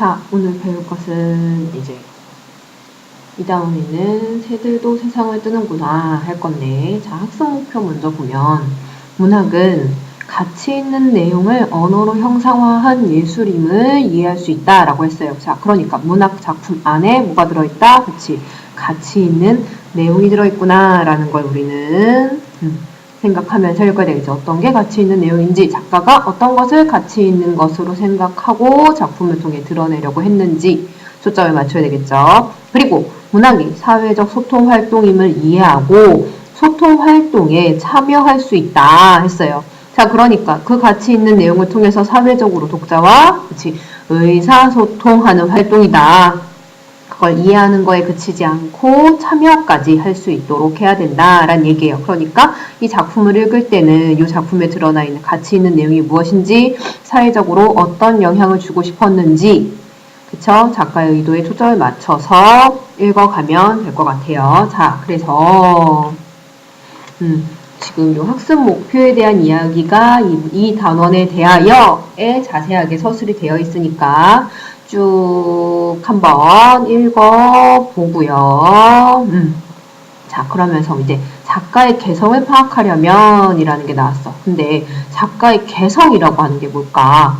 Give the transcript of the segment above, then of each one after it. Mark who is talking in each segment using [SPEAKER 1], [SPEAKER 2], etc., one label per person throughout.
[SPEAKER 1] 자, 오늘 배울 것은 이제 이 다음에는 새들도 세상을 뜨는구나 할 건데, 자, 학습 목표 먼저 보면 문학은 가치 있는 내용을 언어로 형상화한 예술임을 이해할 수 있다라고 했어요. 자, 그러니까 문학 작품 안에 뭐가 들어있다? 그치? 가치 있는 내용이 들어있구나 라는 걸 우리는 생각하면서 읽어야 되겠죠. 어떤 게 가치 있는 내용인지, 작가가 어떤 것을 가치 있는 것으로 생각하고 작품을 통해 드러내려고 했는지 초점을 맞춰야 되겠죠. 그리고 문학이 사회적 소통 활동임을 이해하고 소통 활동에 참여할 수 있다 했어요. 자, 그러니까 그 가치 있는 내용을 통해서 사회적으로 독자와 의사소통하는 활동이다. 그걸 이해하는 거에 그치지 않고 참여까지 할 수 있도록 해야 된다라는 얘기예요. 그러니까 이 작품을 읽을 때는 이 작품에 드러나 있는 가치 있는 내용이 무엇인지, 사회적으로 어떤 영향을 주고 싶었는지, 그쵸? 작가의 의도에 초점을 맞춰서 읽어가면 될 것 같아요. 자, 그래서 지금 이 학습 목표에 대한 이야기가 이 단원에 대하여에 자세하게 서술이 되어 있으니까 쭉 한번 읽어보고요. 자, 그러면서 이제 작가의 개성을 파악하려면 이라는 게 나왔어. 근데 작가의 개성이라고 하는 게 뭘까?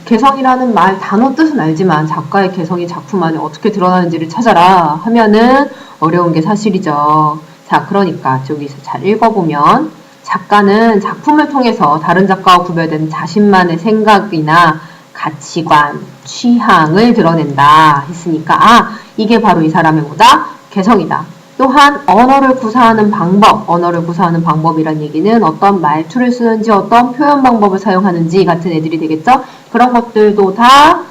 [SPEAKER 1] 개성이라는 말, 단어 뜻은 알지만 작가의 개성이 작품 안에 어떻게 드러나는지를 찾아라 하면은 어려운 게 사실이죠. 자, 그러니까 여기서 잘 읽어보면 작가는 작품을 통해서 다른 작가와 구별된 자신만의 생각이나 가치관, 취향을 드러낸다 했으니까 이게 바로 이 사람의 뭐다? 개성이다. 또한 언어를 구사하는 방법이란 얘기는 어떤 말투를 쓰는지, 어떤 표현 방법을 사용하는지 같은 애들이 되겠죠? 그런 것들도 다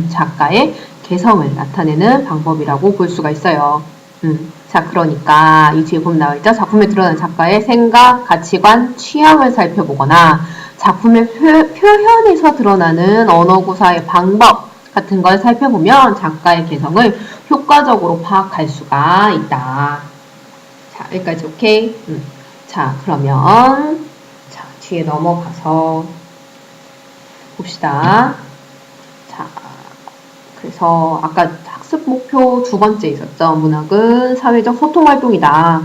[SPEAKER 1] 작가의 개성을 나타내는 방법이라고 볼 수가 있어요. 자, 그러니까 이 뒤에 보면 나와있죠? 작품에 드러난 작가의 생각, 가치관, 취향을 살펴보거나 작품의 표현에서 드러나는 언어구사의 방법 같은 걸 살펴보면 작가의 개성을 효과적으로 파악할 수가 있다. 자, 여기까지 오케이? 자, 그러면 자, 뒤에 넘어가서 봅시다. 자, 그래서 아까 학습 목표 두 번째 있었죠. 문학은 사회적 소통 활동이다.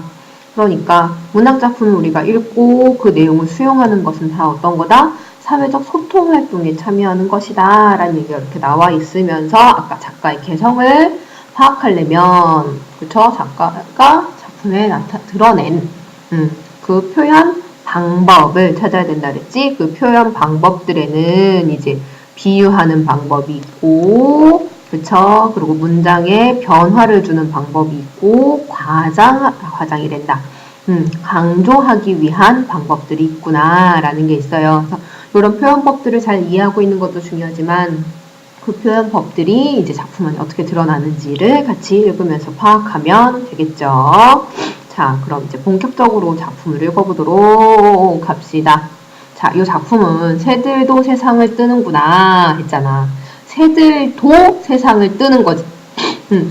[SPEAKER 1] 그러니까 문학 작품을 우리가 읽고 그 내용을 수용하는 것은 다 어떤 거다? 사회적 소통 활동에 참여하는 것이다 라는 얘기가 이렇게 나와 있으면서 아까 작가의 개성을 파악하려면, 그쵸? 작가가 작품에 드러낸 그 표현 방법을 찾아야 된다 그랬지? 그 표현 방법들에는 이제 비유하는 방법이 있고, 그쵸? 그리고 문장에 변화를 주는 방법이 있고, 과장이 된다. 강조하기 위한 방법들이 있구나 라는 게 있어요. 그래서 이런 표현법들을 잘 이해하고 있는 것도 중요하지만 그 표현법들이 이제 작품 안에 어떻게 드러나는지를 같이 읽으면서 파악하면 되겠죠. 자, 그럼 이제 본격적으로 작품을 읽어보도록 합시다. 자, 이 작품은 새들도 세상을 뜨는구나 했잖아. 새들도 세상을 뜨는 거지.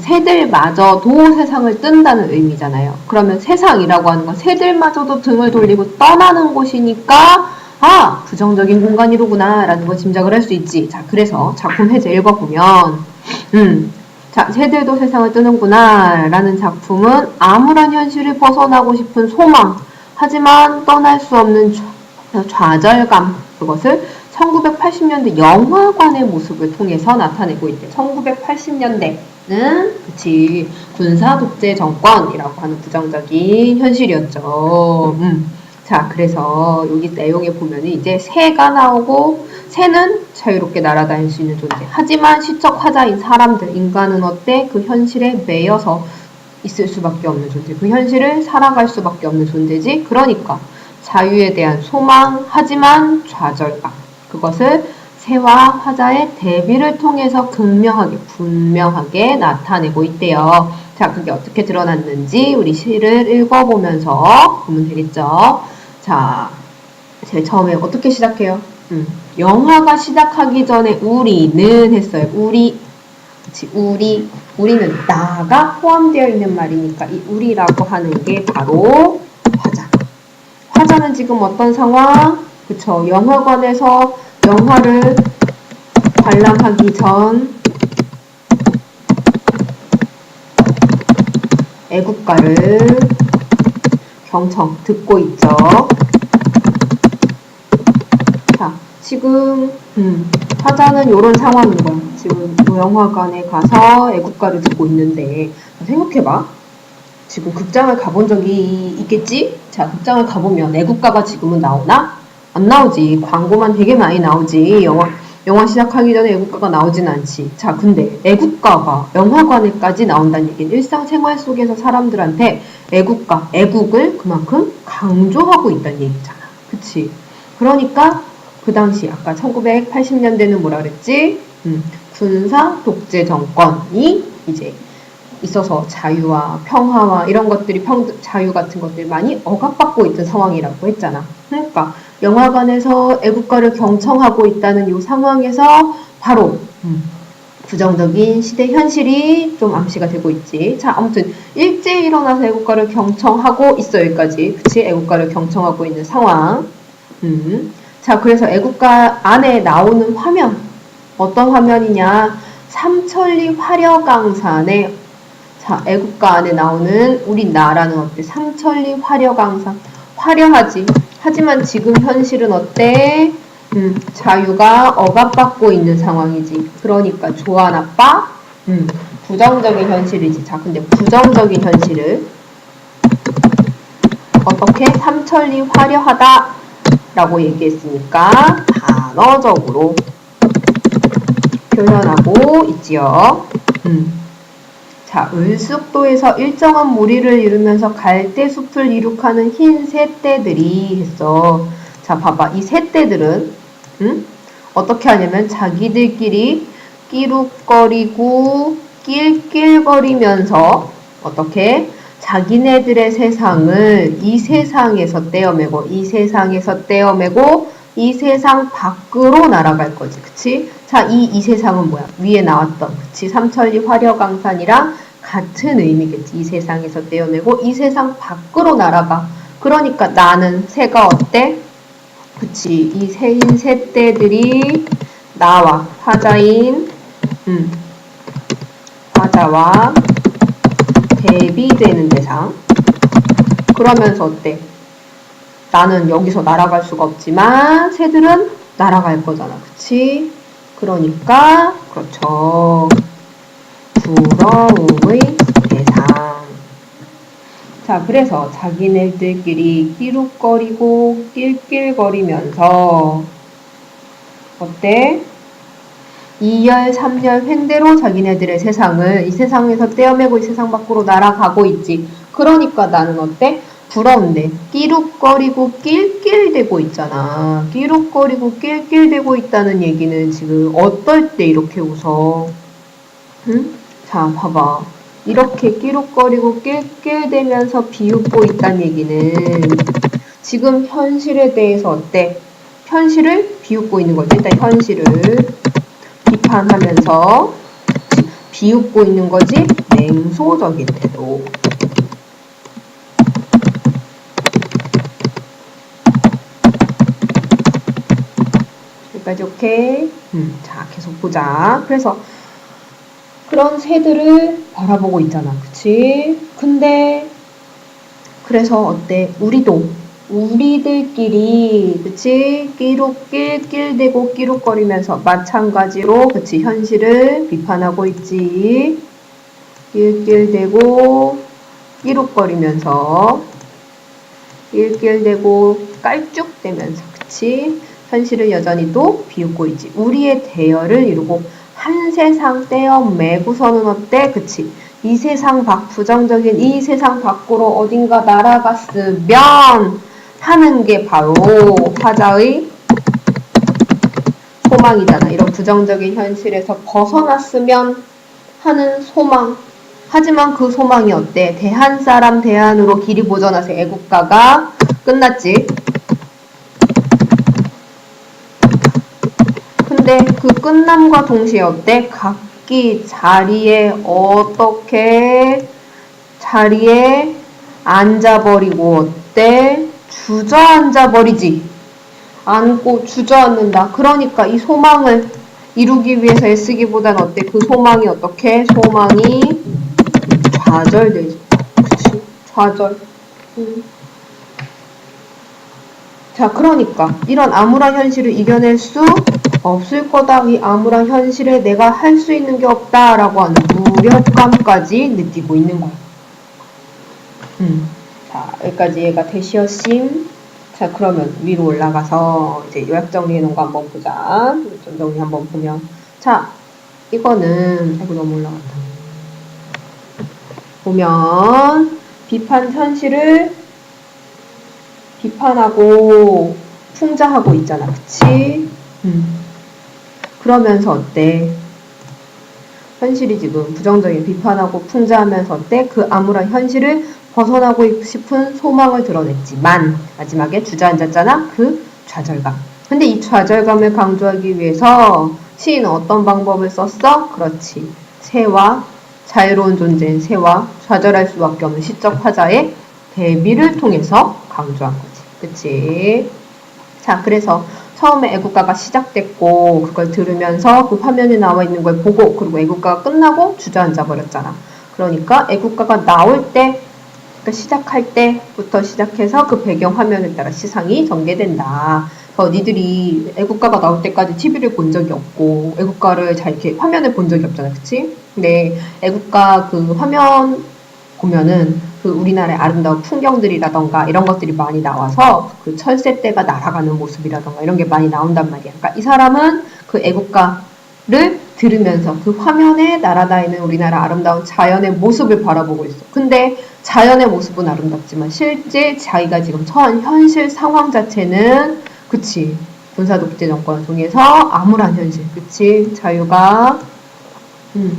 [SPEAKER 1] 새들마저도 세상을 뜬다는 의미잖아요. 그러면 세상이라고 하는 건 새들마저도 등을 돌리고 떠나는 곳이니까 부정적인 공간이로구나 라는 걸 짐작을 할 수 있지. 자, 그래서 작품 해제 읽어보면 자, 새들도 세상을 뜨는구나 라는 작품은 암울한 현실을 벗어나고 싶은 소망, 하지만 떠날 수 없는 좌절감, 그것을 1980년대 영화관의 모습을 통해서 나타내고 있대. 1980년대는 그치, 군사 독재 정권이라고 하는 부정적인 현실이었죠. 자, 그래서 여기 내용에 보면 이제 새가 나오고, 새는 자유롭게 날아다닐 수 있는 존재. 하지만 시적 화자인 사람들, 인간은 어때? 그 현실에 매여서 있을 수밖에 없는 존재. 그 현실을 살아갈 수밖에 없는 존재지. 그러니까 자유에 대한 소망, 하지만 좌절감. 그것을 새와 화자의 대비를 통해서 극명하게, 분명하게 나타내고 있대요. 자, 그게 어떻게 드러났는지 우리 시를 읽어보면서 보면 되겠죠. 자, 제일 처음에 어떻게 시작해요? 영화가 시작하기 전에 우리는 했어요. 우리는 나가 포함되어 있는 말이니까 이 우리라고 하는 게 바로 화자. 화자는 지금 어떤 상황? 그쵸. 영화관에서 영화를 관람하기 전 애국가를 경청 듣고 있죠. 자, 지금 화자는 이런 상황인 거야. 지금 영화관에 가서 애국가를 듣고 있는데 생각해봐. 지금 극장을 가본 적이 있겠지? 자, 극장을 가보면 애국가가 지금은 나오나? 안 나오지. 광고만 되게 많이 나오지. 영화 시작하기 전에 애국가가 나오진 않지. 자, 근데 애국가가 영화관에까지 나온다는 얘기는 일상생활 속에서 사람들한테 애국가, 애국을 그만큼 강조하고 있다는 얘기잖아. 그치? 그러니까 그 당시 아까 1980년대는 뭐라 그랬지? 군사 독재 정권이 이제 있어서 자유와 평화와 이런 것들이 자유 같은 것들이 많이 억압받고 있던 상황이라고 했잖아. 그러니까 영화관에서 애국가를 경청하고 있다는 이 상황에서 바로 부정적인 시대 현실이 좀 암시가 되고 있지. 자, 아무튼 일제히 일어나서 애국가를 경청하고 있어. 여기까지. 그치? 애국가를 경청하고 있는 상황. 자, 그래서 애국가 안에 나오는 화면, 어떤 화면이냐? 삼천리 화려강산에, 자, 애국가 안에 나오는 우리나라는 어때? 삼천리 화려강산. 화려하지. 하지만 지금 현실은 어때? 자유가 억압받고 있는 상황이지. 그러니까 좋아, 나빠? 부정적인 현실이지. 자, 근데 부정적인 현실을 어떻게? 삼천리 화려하다 라고 얘기했으니까 단어적으로 표현하고 있지요. 자, 을숙도에서 일정한 무리를 이루면서 갈대숲을 이룩하는 흰 새떼들이 했어. 자, 봐봐. 이 새떼들은 어떻게 하냐면 자기들끼리 끼룩거리고 낄낄거리면서 어떻게? 자기네들의 세상을 이 세상에서 떼어매고 이 세상에서 떼어매고 이 세상 밖으로 날아갈 거지. 그치? 자, 이 세상은 뭐야? 위에 나왔던 그치? 삼천리 화려강산이랑 같은 의미겠지. 이 세상에서 떼어내고 이 세상 밖으로 날아가. 그러니까 나는 새가 어때? 그치. 이 새인 새떼들이 나와 화자인 화자와 대비되는 대상. 그러면서 어때? 나는 여기서 날아갈 수가 없지만 새들은 날아갈 거잖아. 그치? 그러니까 그렇죠. 부러움의 대상. 자, 그래서 자기네들끼리 끼룩거리고 낄낄거리면서 어때? 2열, 3열 횡대로 자기네들의 세상을 이 세상에서 떼어매고 이 세상 밖으로 날아가고 있지. 그러니까 나는 어때? 부러운데 끼룩거리고 낄낄대고 있잖아. 끼룩거리고 낄낄대고 있다는 얘기는 지금 어떨 때 이렇게 웃어? 응? 자, 봐봐. 이렇게 끼룩거리고 낄낄대면서 비웃고 있다는 얘기는 지금 현실에 대해서 어때? 현실을 비웃고 있는 거지. 일단 현실을 비판하면서 비웃고 있는 거지. 냉소적인 태도. 여기까지 오케이? 자, 계속 보자. 그래서 그런 새들을 바라보고 있잖아. 그치? 근데 그래서 어때? 우리들끼리 그치? 낄낄대고 끼룩거리면서 마찬가지로 그치? 현실을 비판하고 있지. 낄낄대고 끼룩거리면서 낄낄대고 깔쭉대면서 그치? 현실을 여전히 또 비웃고 있지. 우리의 대열을 이루고 한 세상 떼어매고서는 어때? 그치? 이 세상 부정적인 이 세상 밖으로 어딘가 날아갔으면 하는 게 바로 화자의 소망이잖아. 이런 부정적인 현실에서 벗어났으면 하는 소망. 하지만 그 소망이 어때? 대한 사람 대한으로 길이 보전하세 애국가가 끝났지. 근데 그 끝남과 동시에 어때? 각기 자리에 어떻게 자리에 앉아버리고 어때? 주저앉아버리지. 앉고 주저앉는다. 그러니까 이 소망을 이루기 위해서 애쓰기보단 어때? 그 소망이 어떻게? 소망이 좌절되지. 그치? 좌절. 자, 그러니까 이런 암울한 현실을 이겨낼 수 없을 거다. 이 암울한 현실에 내가 할 수 있는 게 없다라고 하는 무력감까지 느끼고 있는 거야. 자, 여기까지 얘가 대시어심. 자, 그러면 위로 올라가서 이제 요약 정리해 놓은 거 한번 보자. 요점 정리 한번 보면. 자, 이거는, 아이고, 너무 올라갔다. 보면, 비판 현실을 비판하고 풍자하고 있잖아. 그치? 그러면서 어때? 현실이 지금 부정적인 비판하고 풍자하면서 어때? 그 암울한 현실을 벗어나고 싶은 소망을 드러냈지만 마지막에 주저앉았잖아? 그 좌절감. 근데 이 좌절감을 강조하기 위해서 시인은 어떤 방법을 썼어? 그렇지. 새와 자유로운 존재인 새와 좌절할 수밖에 없는 시적 화자의 대비를 통해서 강조한 거지. 그치? 자, 그래서 처음에 애국가가 시작됐고 그걸 들으면서 그 화면에 나와 있는 걸 보고 그리고 애국가가 끝나고 주저앉아 버렸잖아. 그러니까 애국가가 나올 때 그러니까 시작할 때부터 시작해서 그 배경 화면에 따라 시상이 전개된다. 니들이 애국가가 나올 때까지 TV를 본 적이 없고 애국가를 잘 이렇게 화면을 본 적이 없잖아. 그치? 근데 애국가 그 화면 보면은 그 우리나라의 아름다운 풍경들이라던가 이런 것들이 많이 나와서 그 철새떼가 날아가는 모습이라던가 이런 게 많이 나온단 말이야. 그러니까 이 사람은 그 애국가를 들으면서 그 화면에 날아다니는 우리나라 아름다운 자연의 모습을 바라보고 있어. 근데 자연의 모습은 아름답지만 실제 자기가 지금 처한 현실 상황 자체는 그치 군사독재 정권을 통해서 암울한 현실 그치 자유가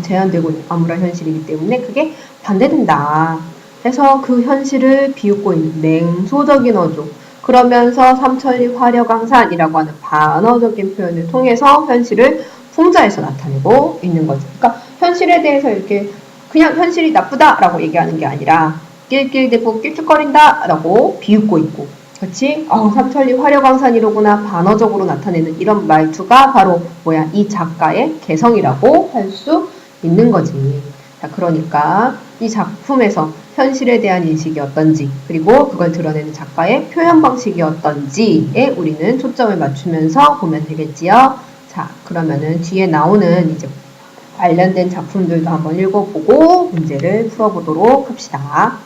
[SPEAKER 1] 제한되고 있는 암울한 현실이기 때문에 그게 반대된다. 그래서 그 현실을 비웃고 있는 냉소적인 어조 그러면서 삼천리 화려강산이라고 하는 반어적인 표현을 통해서 현실을 풍자해서 나타내고 있는 거죠. 그러니까 현실에 대해서 이렇게 그냥 현실이 나쁘다라고 얘기하는 게 아니라 낄낄대고 낄쭉거린다라고 비웃고 있고 그렇지? 삼천리 화려강산이로구나 반어적으로 나타내는 이런 말투가 바로 뭐야? 이 작가의 개성이라고 할 수 있는 거지. 자, 그러니까 이 작품에서 현실에 대한 인식이 어떤지 그리고 그걸 드러내는 작가의 표현 방식이 어떤지에 우리는 초점을 맞추면서 보면 되겠지요. 자, 그러면은 뒤에 나오는 이제 관련된 작품들도 한번 읽어보고 문제를 풀어보도록 합시다.